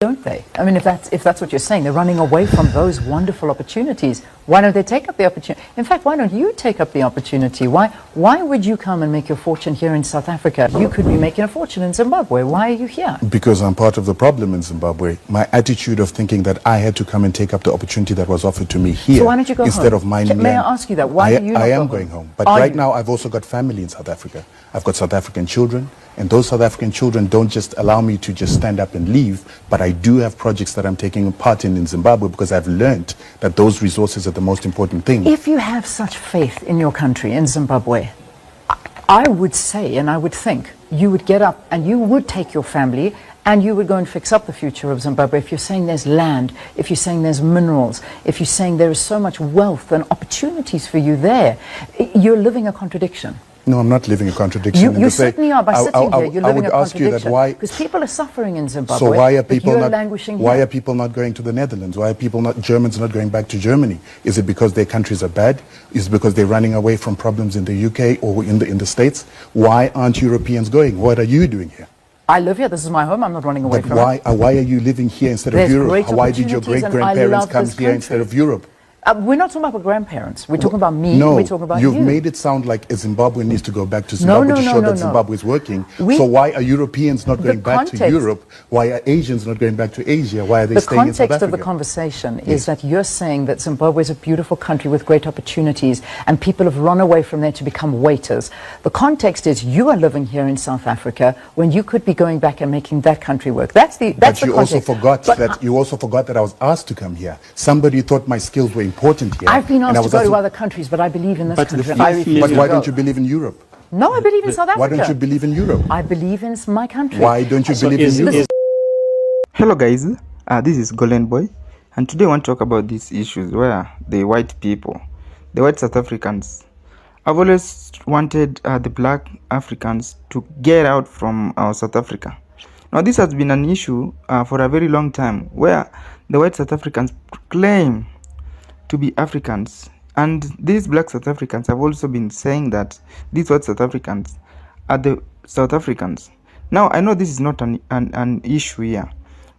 don't they? I mean, if that's what you're saying, they're running away from those wonderful opportunities. Why don't they take up the opportunity? In fact, why don't you take up the opportunity? Why would you come and make your fortune here in South Africa? You could be making a fortune in Zimbabwe. Why are you here? Because I'm part of the problem in Zimbabwe. My attitude of thinking that I had to come and take up the opportunity that was offered to me here, so why don't you go instead home? of mining May land. I ask you that? Why do you not I am go going home. But are right you? now I've also got family in South Africa. I've got South African children, and those South African children don't just allow me to just stand up and leave, but I do have projects that I'm taking part in Zimbabwe because I've learned that those resources are the most important thing. If you have such faith in your country, in Zimbabwe, I would say and I would think you would get up and you would take your family and you would go and fix up the future of Zimbabwe. If you're saying there's land, if you're saying there's minerals, if you're saying there is so much wealth and opportunities for you there, you're living a contradiction. No, I'm not living a contradiction. You certainly are. By sitting here, you're living a contradiction. Because people are suffering in Zimbabwe. So why are people not languishing why here? are people not going to the Netherlands? Why are Germans not going back to Germany? Is it because their countries are bad? Is it because they're running away from problems in the UK or in the States? Why aren't Europeans going? What are you doing here? I live here. This is my home. I'm not running away from it. Why are you living here instead of Europe? Why did your great-grandparents come here instead of Europe? We're not talking about grandparents. We're talking about me. No, we're talking about you. You've made it sound like Zimbabwe needs to go back to Zimbabwe to show that Zimbabwe is working. So why are Europeans not going back to Europe? Why are Asians not going back to Asia? Why are they staying in South Africa? The context of the conversation is that you're saying that Zimbabwe is a beautiful country with great opportunities and people have run away from there to become waiters. The context is you are living here in South Africa when you could be going back and making that country work. That's the context. You also forgot that I was asked to come here. Somebody thought my skills were important here. I've been asked to go to other countries, but I believe in this country. But why don't you believe in Europe? No, I believe in South Africa. Why don't you believe in Europe? I believe in my country. Why don't you believe in Europe? Hello guys, this is Golden Boy, and today I want to talk about these issues where the white people, the white South Africans, I've always wanted the black Africans to get out from South Africa. Now this has been an issue for a very long time where the white South Africans claim to be Africans, and these black South Africans have also been saying that these white South Africans are the South Africans. Now I know this is not an issue here,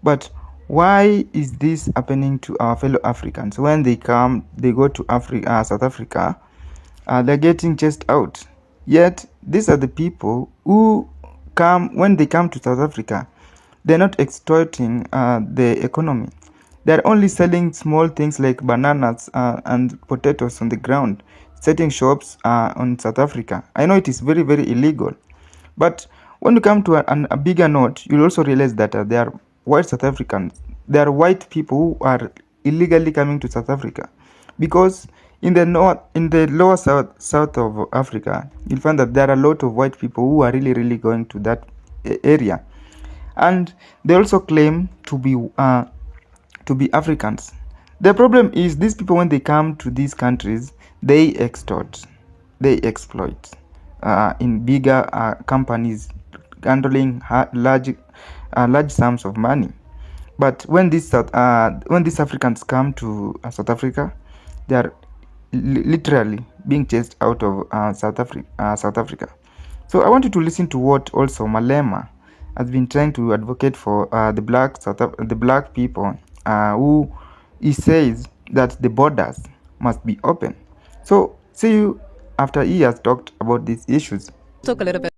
but why is this happening to our fellow Africans? When they go to South Africa, they're getting chased out. Yet these are the people who when they come to South Africa, they're not exploiting the economy. They're only selling small things like bananas and potatoes on the ground, setting shops on South Africa. I know it is very, very illegal. But when you come to a bigger note, you'll also realize that there are white South Africans. There are white people who are illegally coming to South Africa. Because in the lower south of Africa, you'll find that there are a lot of white people who are really, really going to that area. And they also claim to be Africans. The problem is these people, when they come to these countries, they extort, they exploit in bigger companies, handling large sums of money. But when these Africans come to South Africa, they are literally being chased out of South Africa. So I want you to listen to what also Malema has been trying to advocate for the black people, who he says that the borders must be open. So see you after he has talked about these issues. Talk a little bit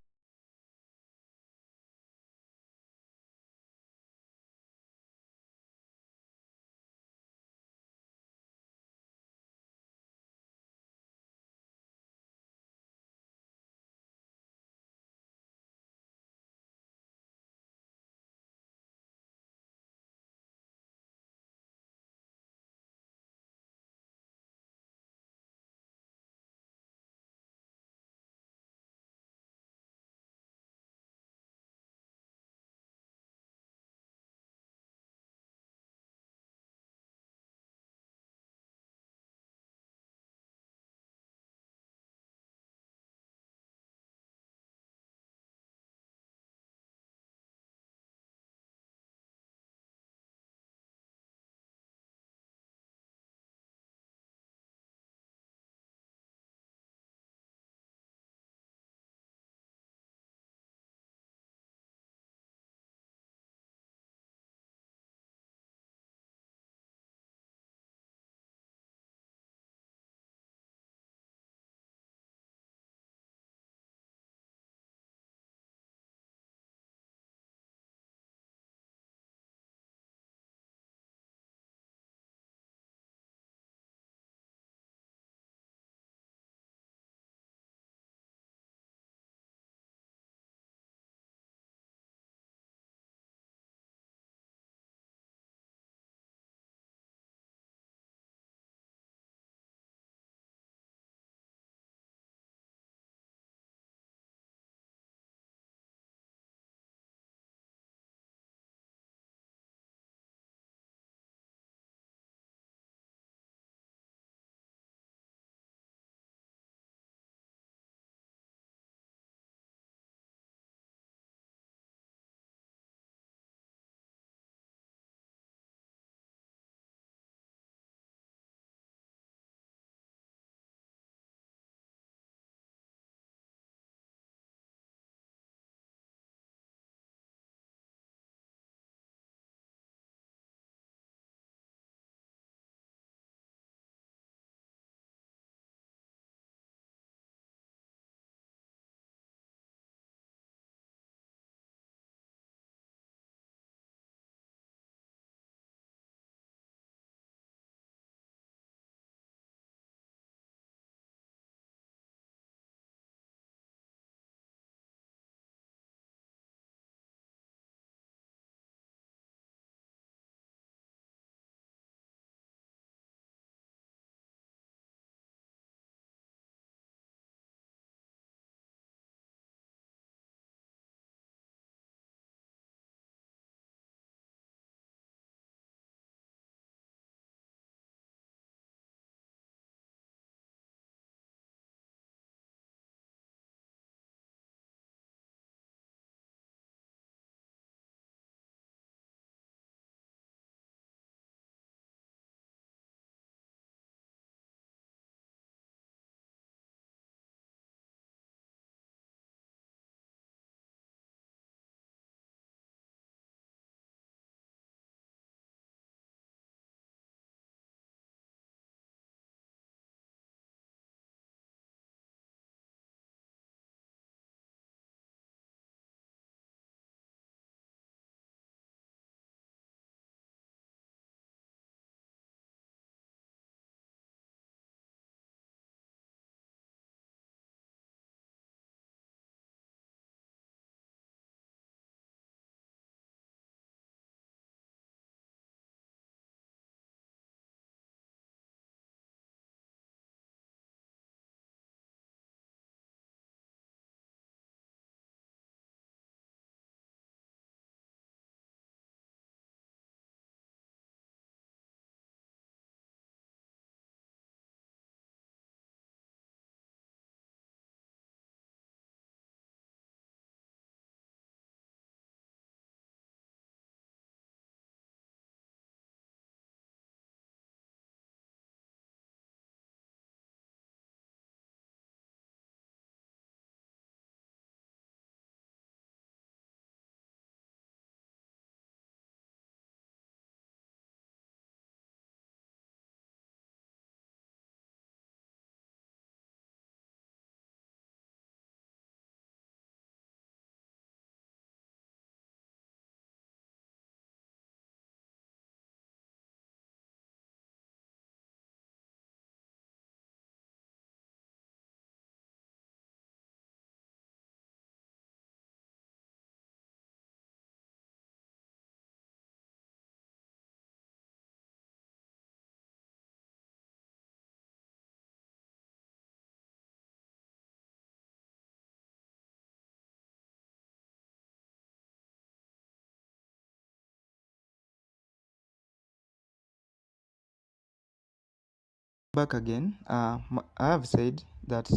back again, I have said that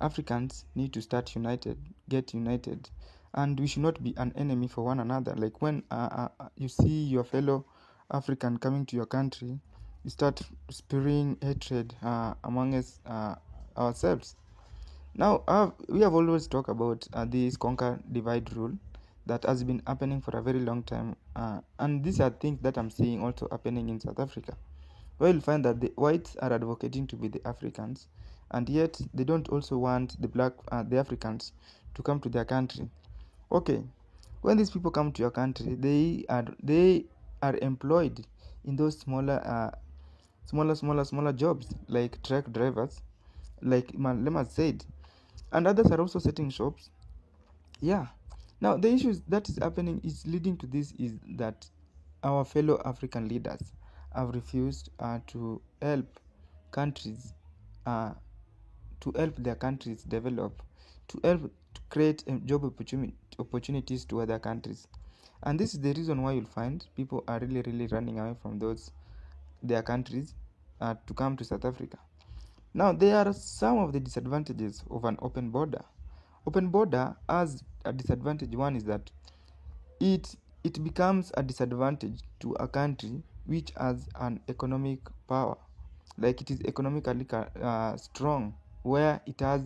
Africans need to get united, and we should not be an enemy for one another. Like when you see your fellow African coming to your country, you start spurring hatred among us ourselves. Now, we have always talked about this conquer divide rule that has been happening for a very long time, and these are things that I'm seeing also happening in South Africa, where you'll find that the whites are advocating to be the Africans, and yet they don't also want the Africans to come to their country. Okay, when these people come to your country, they are employed in those smaller jobs like truck drivers, like Lema said, and others are also setting shops. Yeah. Now the issues that is happening is leading to this is that our fellow African leaders have refused to help countries to help their countries develop, to help to create job opportunities to other countries. And this is the reason why you'll find people are really running away from their countries to come to South Africa. Now, there are some of the disadvantages of an open border. Open border has a disadvantage. One is that it becomes a disadvantage to a country which has an economic power, like it is economically strong, where it has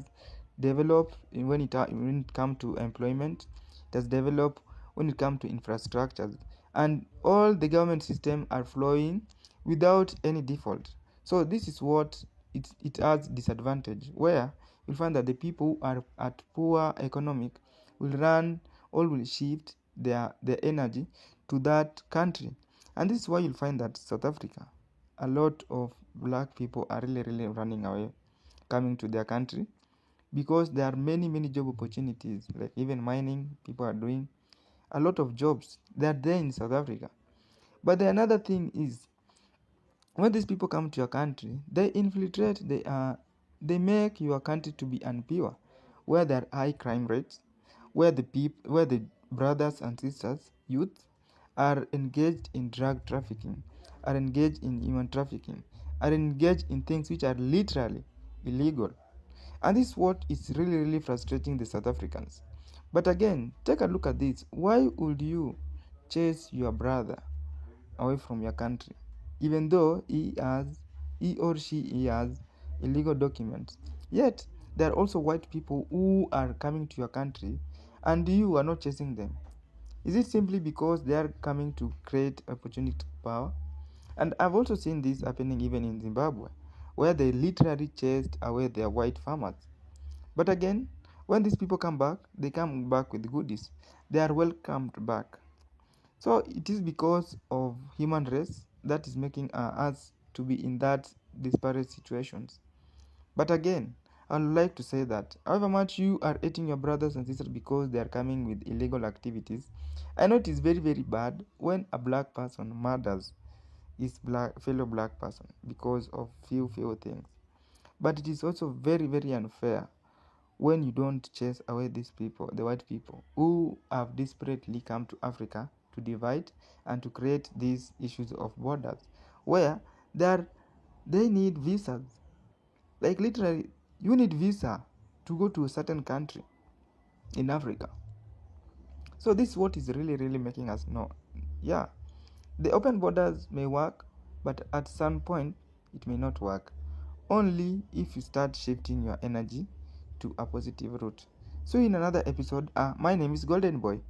developed when it comes to employment, it has developed when it comes to infrastructures, and all the government system are flowing without any default. So this is what it has disadvantage, where you'll find that the people who are at poor economic will run or will shift their energy to that country. And this is why you'll find that South Africa, a lot of black people are really running away, coming to their country, because there are many job opportunities, like even mining. People are doing a lot of jobs, they are there in South Africa. But the another thing is, when these people come to your country, they infiltrate, they make your country to be impure, where there are high crime rates, where the brothers and sisters, youth, are engaged in drug trafficking, are engaged in human trafficking, are engaged in things which are literally illegal. And this is what is really frustrating the South Africans. But again, take a look at this. Why would you chase your brother away from your country, even though he or she has illegal documents? Yet there are also white people who are coming to your country and you are not chasing them. Is it simply because they are coming to create opportunity power? And I've also seen this happening even in Zimbabwe, where they literally chased away their white farmers. But again, when these people come back, they come back with goodies. They are welcomed back. So it is because of human race that is making us to be in that disparate situations. But again, I would like to say that however much you are hating your brothers and sisters because they are coming with illegal activities, I know it is very bad when a black person murders his fellow black person because of few things. But it is also very unfair when you don't chase away these people, the white people, who have desperately come to Africa to divide and to create these issues of borders, where they need visas. Like literally, you need visa to go to a certain country in Africa. So this is what is really making us know, yeah, the open borders may work, but at some point it may not work. Only if you start shifting your energy to a positive route. So in another episode, my name is Golden Boy.